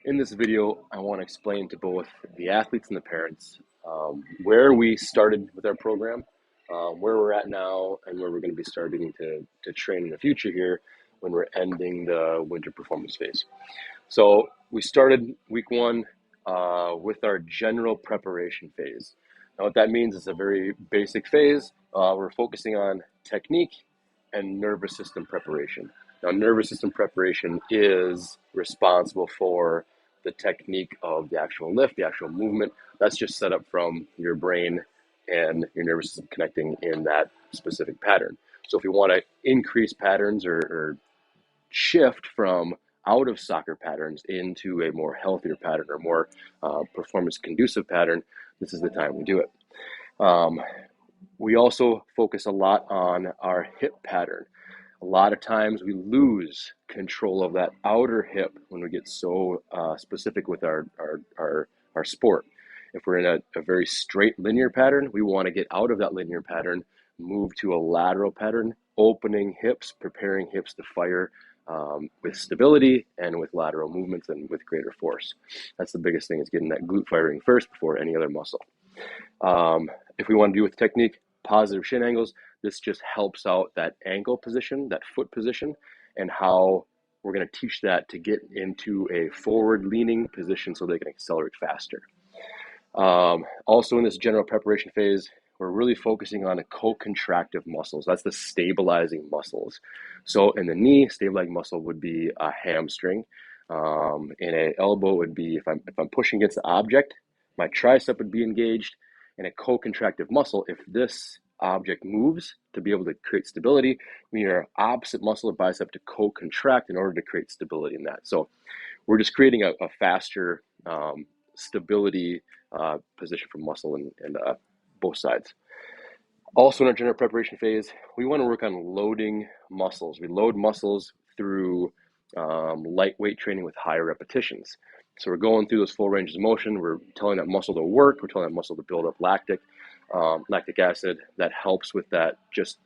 In this video, I want to explain to both the athletes and the parents where we started with our program, where we're at now, and where we're going to be starting to train in the future here when we're ending the winter performance phase. So we started week one with our general preparation phase. Now what that means is a very basic phase. We're focusing on technique and nervous system preparation. Now, nervous system preparation is responsible for the technique of the actual lift, the actual movement. That's just set up from your brain and your nervous system connecting in that specific pattern. So if we want to increase patterns or shift from out of soccer patterns into a more healthier pattern or more performance conducive pattern, this is the time we do it. We also focus a lot on our hip pattern. A lot of times we lose control of that outer hip when we get so specific with our sport. If we're in a very straight linear pattern, we want to get out of that linear pattern, move to a lateral pattern, opening hips, preparing hips to fire with stability and with lateral movements and with greater force. That's the biggest thing, is getting that glute firing first before any other muscle. If we want to do with technique, positive shin angles, this just helps out that ankle position, that foot position, and how we're going to teach that to get into a forward leaning position so they can accelerate faster. Also in this general preparation phase, we're really focusing on the co-contractive muscles. That's the stabilizing muscles. So in the knee, stabilizing muscle would be a hamstring. In an elbow would be, if I'm pushing against the object, my tricep would be engaged. In a co-contractive muscle, if this object moves, to be able to create stability, we need our opposite muscle or bicep to co-contract in order to create stability in that. So we're just creating a faster stability position for muscle and both sides. Also in our general preparation phase, we want to work on loading muscles. We load muscles through lightweight training with higher repetitions. So we're going through those full ranges of motion. We're telling that muscle to work. We're telling that muscle to build up lactic acid that helps with that just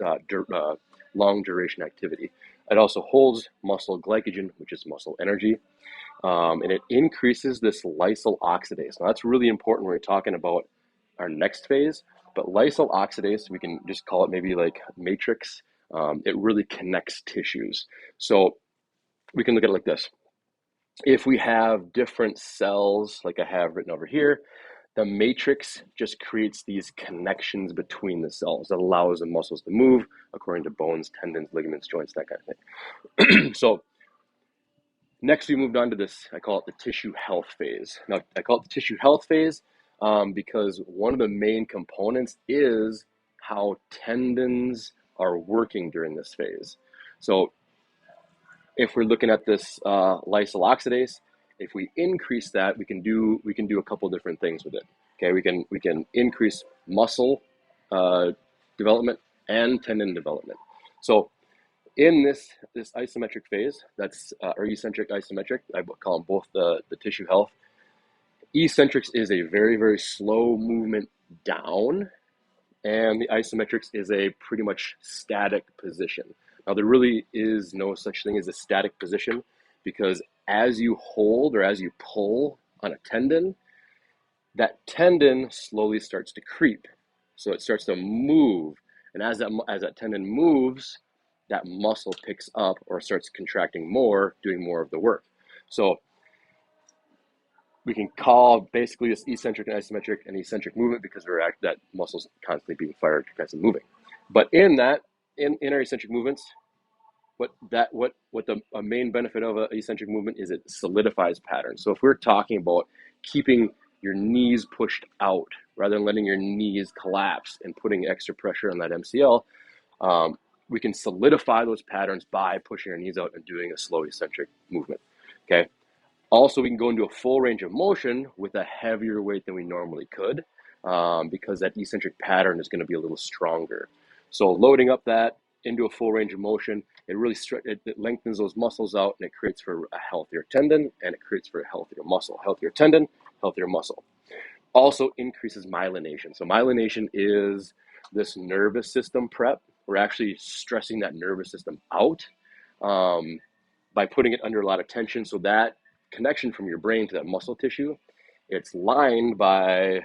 long duration activity. It also holds muscle glycogen, which is muscle energy, and it increases this lysyl oxidase. Now that's really important when we're talking about our next phase, but lysyl oxidase, we can just call it maybe like matrix. It really connects tissues. So we can look at it like this. If we have different cells, like I have written over here, the matrix just creates these connections between the cells that allows the muscles to move according to bones, tendons, ligaments, joints, that kind of thing. So next we moved on to this, I call it the tissue health phase. Now I call it the tissue health phase because one of the main components is how tendons are working during this phase. So if we're looking at this lysyl oxidase, if we increase that, we can do a couple different things with it. Okay, we can increase muscle development and tendon development. So in this isometric phase, that's or eccentric isometric, I call them both the tissue health. Eccentrics is a very, very slow movement down, and the isometrics is a pretty much static position. Now, there really is no such thing as a static position, because as you hold or as you pull on a tendon, that tendon slowly starts to creep. So it starts to move. And as that tendon moves, that muscle picks up or starts contracting more, doing more of the work. So we can call basically this eccentric and isometric an eccentric movement because that muscle's constantly being fired, constantly moving. But in our eccentric movements, a main benefit of an eccentric movement is it solidifies patterns. So if we're talking about keeping your knees pushed out rather than letting your knees collapse and putting extra pressure on that MCL, we can solidify those patterns by pushing our knees out and doing a slow eccentric movement. Okay. Also, we can go into a full range of motion with a heavier weight than we normally could because that eccentric pattern is going to be a little stronger. So loading up that into a full range of motion, it really it lengthens those muscles out, and it creates for a healthier tendon, and it creates for a healthier muscle. Healthier tendon, healthier muscle. Also increases myelination. So myelination is this nervous system prep. We're actually stressing that nervous system out by putting it under a lot of tension, so that connection from your brain to that muscle tissue, it's lined by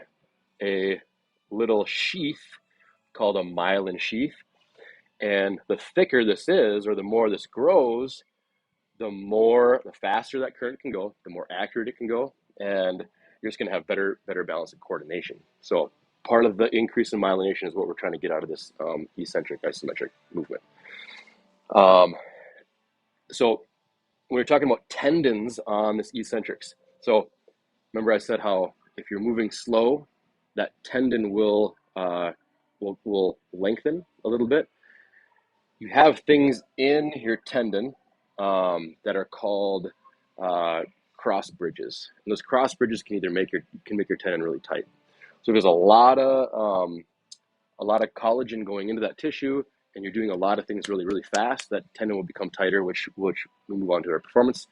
a little sheath called a myelin sheath. And the thicker this is, or the more this grows, the faster that current can go, the more accurate it can go, and you're just going to have better balance and coordination. So part of the increase in myelination is what we're trying to get out of this eccentric isometric movement. So when we're talking about tendons on this eccentrics, so remember I said how if you're moving slow, that tendon will lengthen a little bit. You have things in your tendon that are called cross bridges, and those cross bridges can either make your tendon really tight. So there's a lot of collagen going into that tissue, and you're doing a lot of things really fast. That tendon will become tighter, which we move on to our performance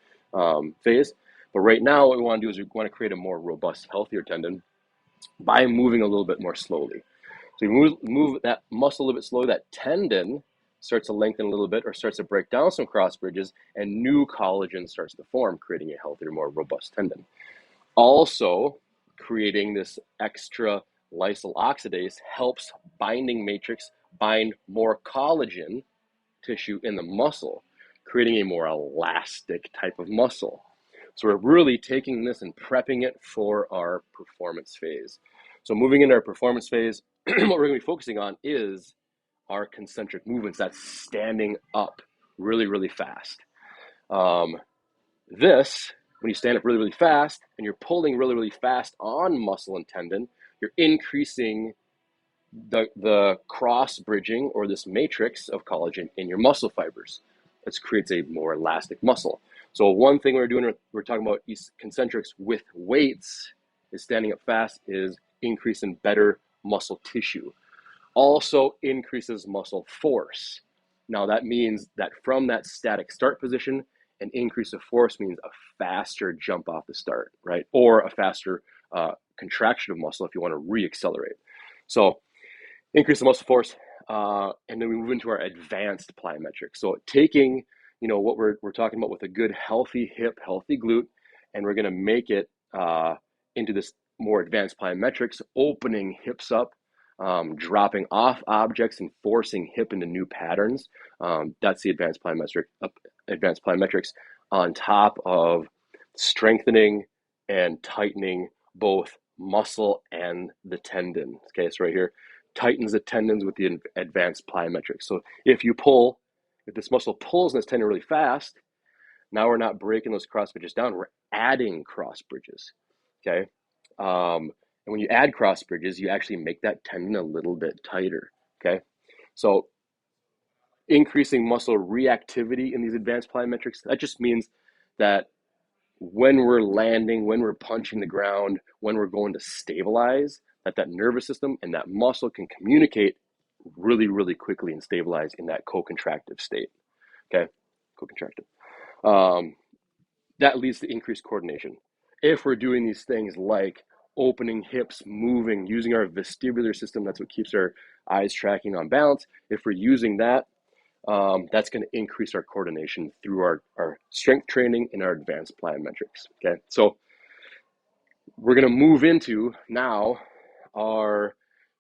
phase. But right now, what we want to do is we want to create a more robust, healthier tendon by moving a little bit more slowly. So you move that muscle a little bit slowly, that tendon starts to lengthen a little bit or starts to break down some cross bridges, and new collagen starts to form, creating a healthier, more robust tendon. Also, creating this extra lysyl oxidase helps binding matrix bind more collagen tissue in the muscle, creating a more elastic type of muscle. So we're really taking this and prepping it for our performance phase. So moving into our performance phase, what we're going to be focusing on is our concentric movements. That's standing up really fast. When you stand up really fast and you're pulling really fast on muscle and tendon, you're increasing the cross bridging or this matrix of collagen in your muscle fibers. This creates a more elastic muscle. So one thing we're talking about concentrics with weights is standing up fast is increasing better muscle tissue. Also increases muscle force. Now that means that from that static start position, an increase of force means a faster jump off the start, right? Or a faster contraction of muscle if you want to re-accelerate. So increase the muscle force, and then we move into our advanced plyometrics. So taking, what we're talking about with a good healthy hip, healthy glute, and we're going to make it into this more advanced plyometrics, opening hips up, dropping off objects and forcing hip into new patterns. That's the advanced plyometrics on top of strengthening and tightening both muscle and the tendon. Okay, so right here, tightens the tendons with the advanced plyometrics. So if this muscle pulls in this tendon really fast, now we're not breaking those cross bridges down, we're adding cross bridges. Okay. And when you add cross bridges, you actually make that tendon a little bit tighter. Okay. So increasing muscle reactivity in these advanced plyometrics, that just means that when we're landing, when we're punching the ground, when we're going to stabilize, that nervous system and that muscle can communicate really quickly and stabilize in that co-contractive state. Okay, co-contractive. That leads to increased coordination. If we're doing these things like opening hips, moving, using our vestibular system, that's what keeps our eyes tracking on balance. If we're using that, that's going to increase our coordination through our strength training and our advanced plyometrics. Okay, so we're going to move into now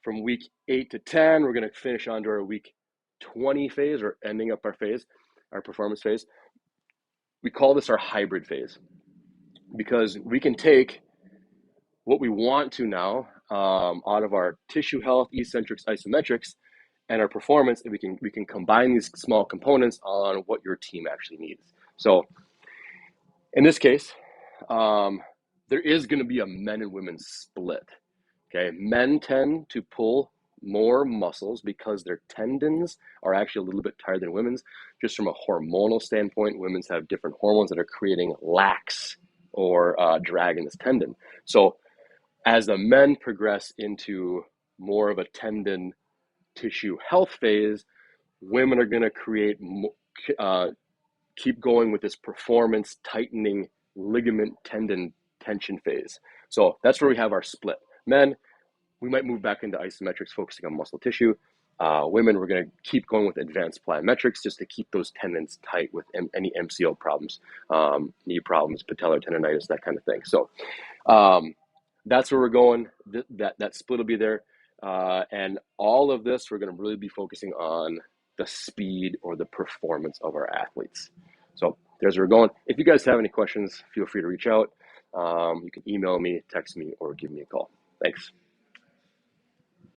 from week 8 to 10, we're going to finish on to our week 20 phase, or ending up our performance phase. We call this our hybrid phase because we can take what we want to now out of our tissue health, eccentrics, isometrics, and our performance, and we can combine these small components on what your team actually needs. So in this case, there is going to be a men and women split. Okay, men tend to pull more muscles because their tendons are actually a little bit tighter than women's. Just from a hormonal standpoint, women's have different hormones that are creating lax or drag in this tendon. So as the men progress into more of a tendon tissue health phase, women are going to keep going with this performance tightening ligament tendon tension phase. So that's where we have our split. Men, we might move back into isometrics, focusing on muscle tissue. Women, we're going to keep going with advanced plyometrics just to keep those tendons tight with any MCO problems, knee problems, patellar tendonitis, that kind of thing. So that's where we're going. That split will be there. And all of this, we're going to really be focusing on the speed or the performance of our athletes. So there's where we're going. If you guys have any questions, feel free to reach out. You can email me, text me, or give me a call. Thanks.